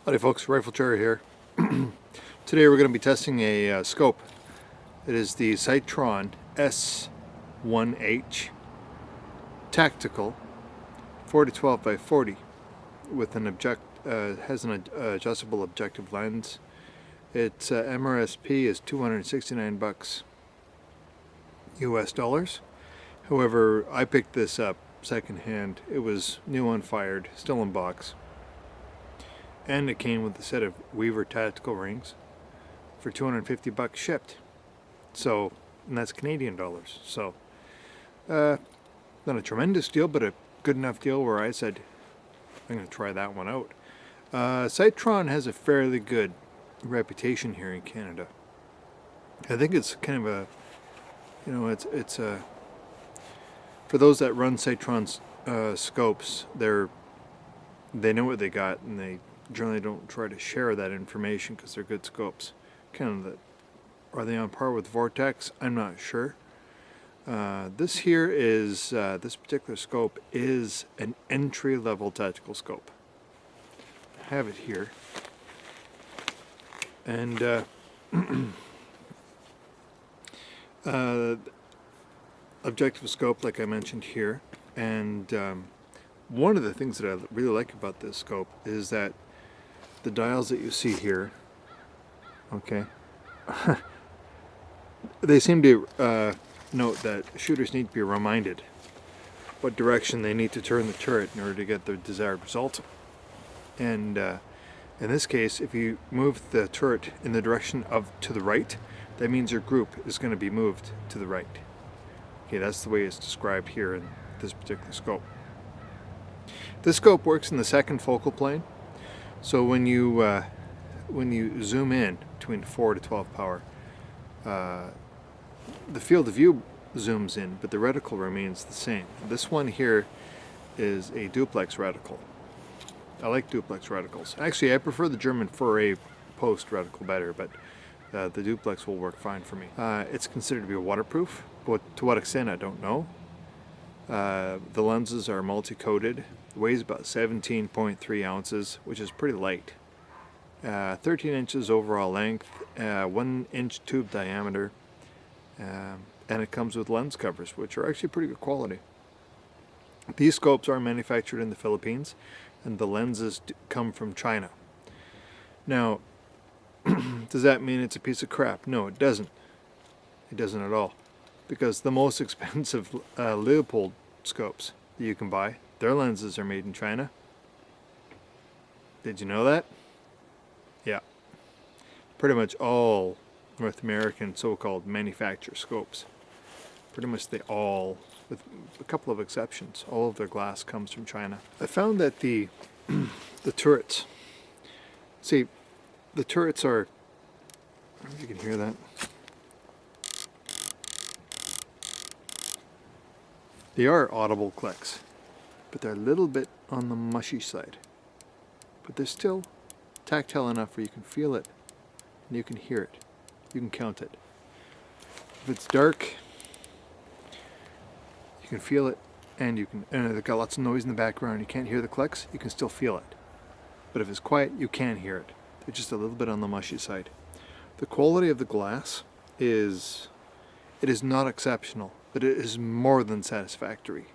Howdy folks, Rifle Cherry here. Today we're going to be testing a scope. It is the Sightron S1H Tactical 4-12x40 with an has an adjustable objective lens. Its MRSP is $269 US dollars. However, I picked this up secondhand. It was new unfired, still in box. And it came with a set of Weaver tactical rings for $250 shipped. So, and that's Canadian dollars. So, not a tremendous deal, but a good enough deal where I said, I'm going to try that one out. Sightron has a fairly good reputation here in Canada. I think it's kind of a, you know, it's a, for those that run Sightron's scopes, they know what they got, and they generally don't try to share that information because they're good scopes. Kind of are they on par with Vortex? I'm not sure. This here is, this particular scope is an entry-level tactical scope. I have it here. And objective scope, like I mentioned here. And one of the things that I really like about this scope is that the dials that you see here, okay, they seem to note that shooters need to be reminded what direction they need to turn the turret in order to get the desired result. And in this case, if you move the turret in the direction of to the right, that means your group is going to be moved to the right. Okay, that's the way it's described here in this particular scope. This scope works in the second focal plane. So when you zoom in between 4 to 12 power, the field of view zooms in, but the reticle remains the same. This one here is a Duplex Reticle. I like Duplex Reticles. Actually, I prefer the German 4A post reticle better, but the Duplex will work fine for me. It's considered to be waterproof, but to what extent I don't know. The lenses are multi-coated. Weighs about 17.3 ounces, which is pretty light. 13 inches overall length, 1 inch tube diameter, and it comes with lens covers, which are actually pretty good quality. These scopes are manufactured in the Philippines, and the lenses come from China. Now, does that mean it's a piece of crap? No, it doesn't. It doesn't at all. Because the most expensive Leupold scopes that you can buy, their lenses are made in China. Did you know that? Yeah. Pretty much all North American so-called manufacturer scopes, pretty much they all, with a couple of exceptions, all of their glass comes from China. I found that the turrets, see, the turrets are, I don't know if you can hear that. They are audible clicks, but they're a little bit on the mushy side. But they're still tactile enough where you can feel it, and you can hear it. You can count it. If it's dark, you can feel it, and you can, and they've got lots of noise in the background, you can't hear the clicks, you can still feel it. But if it's quiet, you can hear it. They're just a little bit on the mushy side. The quality of the glass is, it is not exceptional, but it is more than satisfactory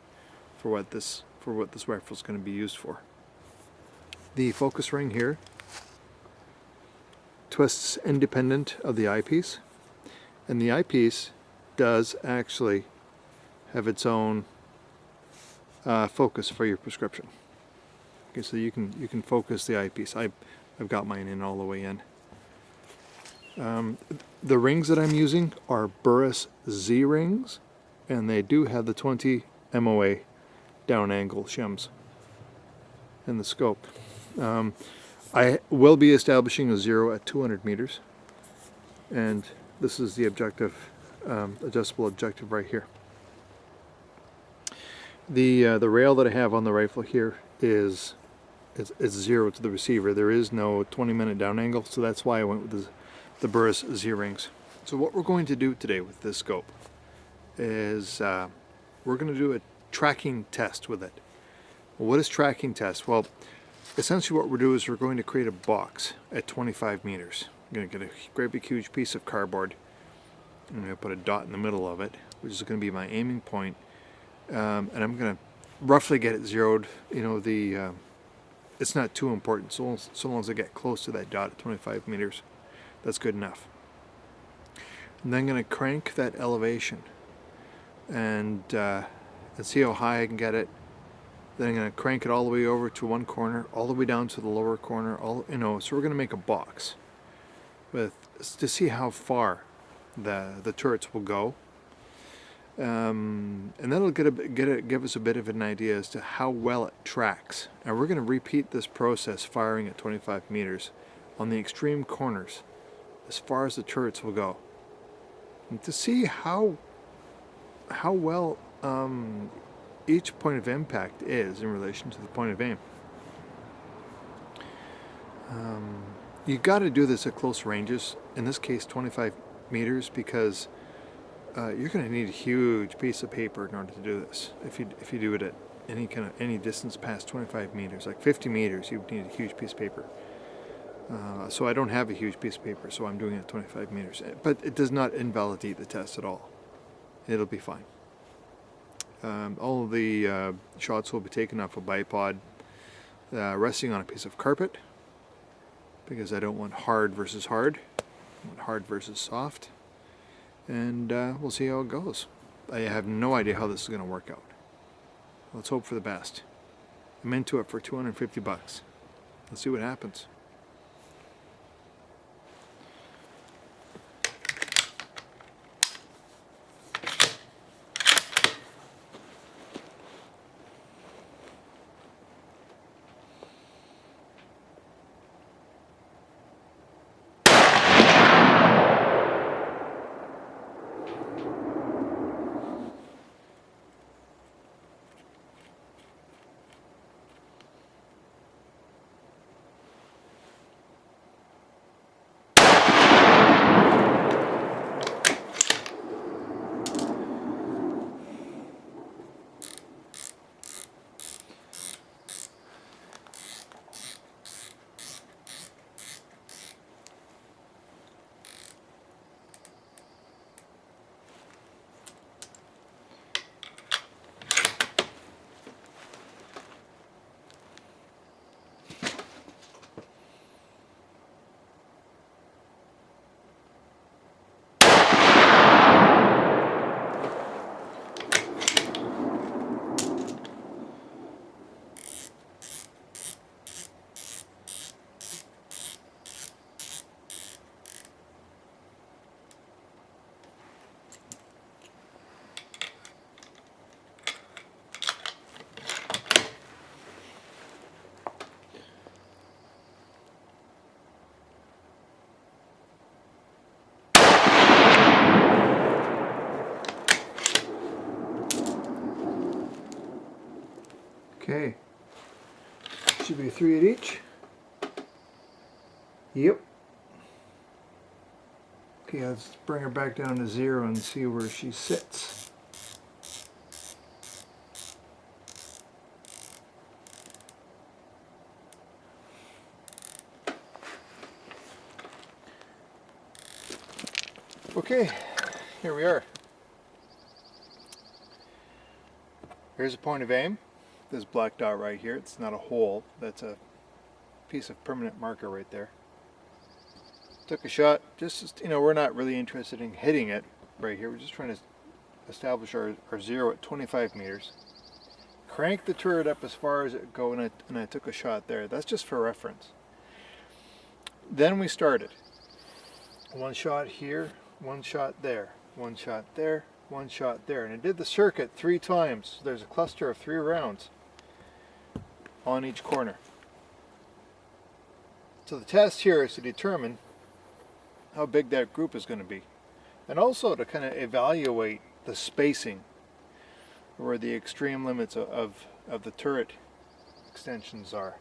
for what this rifle is going to be used for. The focus ring here twists independent of the eyepiece, and the eyepiece does actually have its own focus for your prescription. Okay, so you can focus the eyepiece. I've got mine in all the way in. The rings that I'm using are Burris Z rings, and they do have the 20 MOA down angle shims in the scope. I will be establishing a 0 at 200 meters, and this is the objective, adjustable objective right here. The rail that I have on the rifle here is 0 to the receiver. There is no 20-minute down angle, so that's why I went with the Burris Z rings. So what we're going to do today with this scope is we're going to do a tracking test with it. Well, what is tracking test? Well, essentially what we're doing is we're going to create a box at 25 meters. I'm going to get a great big huge piece of cardboard. I'm going to put a dot in the middle of it, which is going to be my aiming point. And I'm going to roughly get it zeroed. You know, it's not too important. So long as I get close to that dot at 25 meters, that's good enough. And then I'm going to crank that elevation and see how high I can get it. Then I'm going to crank it all the way over to one corner, all the way down to the lower corner. So we're going to make a box to see how far the turrets will go, and that'll give us a bit of an idea as to how well it tracks. And we're going to repeat this process, firing at 25 meters on the extreme corners, as far as the turrets will go, and to see how well each point of impact is in relation to the point of aim. You got to do this at close ranges, in this case 25 meters, because you're going to need a huge piece of paper in order to do this. If you do it at any distance past 25 meters, like 50 meters, you need a huge piece of paper. So I don't have a huge piece of paper, so I'm doing it at 25 meters. But it does not invalidate the test at all. It'll be fine. All of the shots will be taken off a bipod, resting on a piece of carpet, because I don't want hard versus hard. I want hard versus soft. And we'll see how it goes. I have no idea how this is going to work out. Let's hope for the best. I'm into it for 250 bucks. Let's see what happens. Okay, should be 3 at each. Yep. Okay, let's bring her back down to 0 and see where she sits. Okay, here we are. Here's a point of aim. This black dot right here, it's not a hole, that's a piece of permanent marker right there. Took a shot, just, we're not really interested in hitting it right here, we're just trying to establish our 0 at 25 meters. Crank the turret up as far as it go, and I took a shot there. That's just for reference. Then we started. One shot here, one shot there, one shot there, one shot there. And I did the circuit 3 times. There's a cluster of 3 rounds on each corner. So the test here is to determine how big that group is going to be, and also to kind of evaluate the spacing, where the extreme limits of the turret extensions are.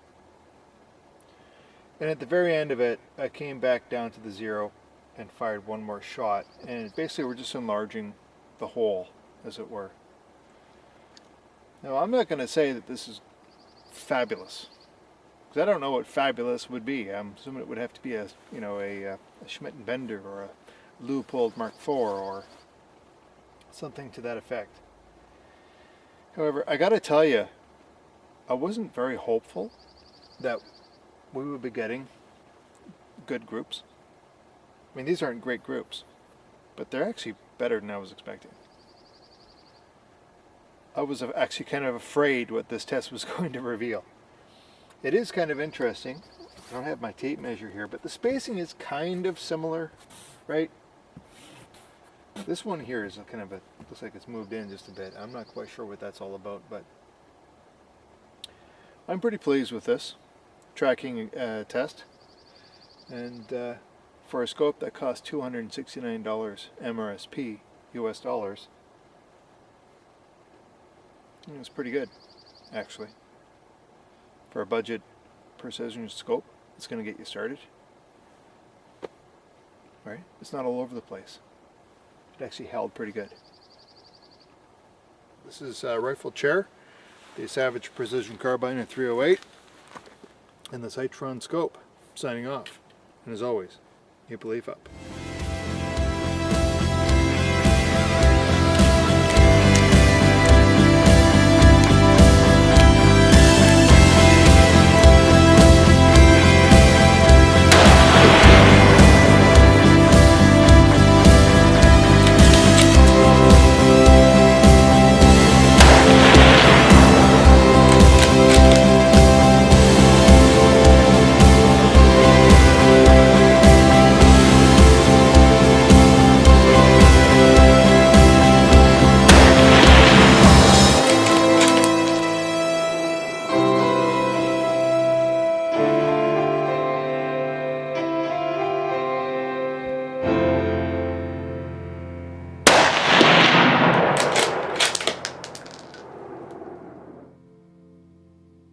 And at the very end of it, I came back down to the 0 and fired one more shot, and basically we're just enlarging the hole, as it were. Now I'm not going to say that this is fabulous. Because I don't know what fabulous would be. I'm assuming it would have to be a Schmidt and Bender or a Leupold Mark IV or something to that effect. However, I got to tell you, I wasn't very hopeful that we would be getting good groups. I mean, these aren't great groups, but they're actually better than I was expecting. I was actually kind of afraid what this test was going to reveal. It is kind of interesting. I don't have my tape measure here, but the spacing is kind of similar, right? This one here is kind of looks like it's moved in just a bit. I'm not quite sure what that's all about, but I'm pretty pleased with this tracking test. And for a scope that cost $269 MRSP, US dollars, it's pretty good, actually. For a budget precision scope, it's going to get you started. Right? It's not all over the place. It actually held pretty good. This is Rifle Chair, the Savage Precision Carbine at 308, and the Sightron scope. Signing off. And as always, keep a leaf up.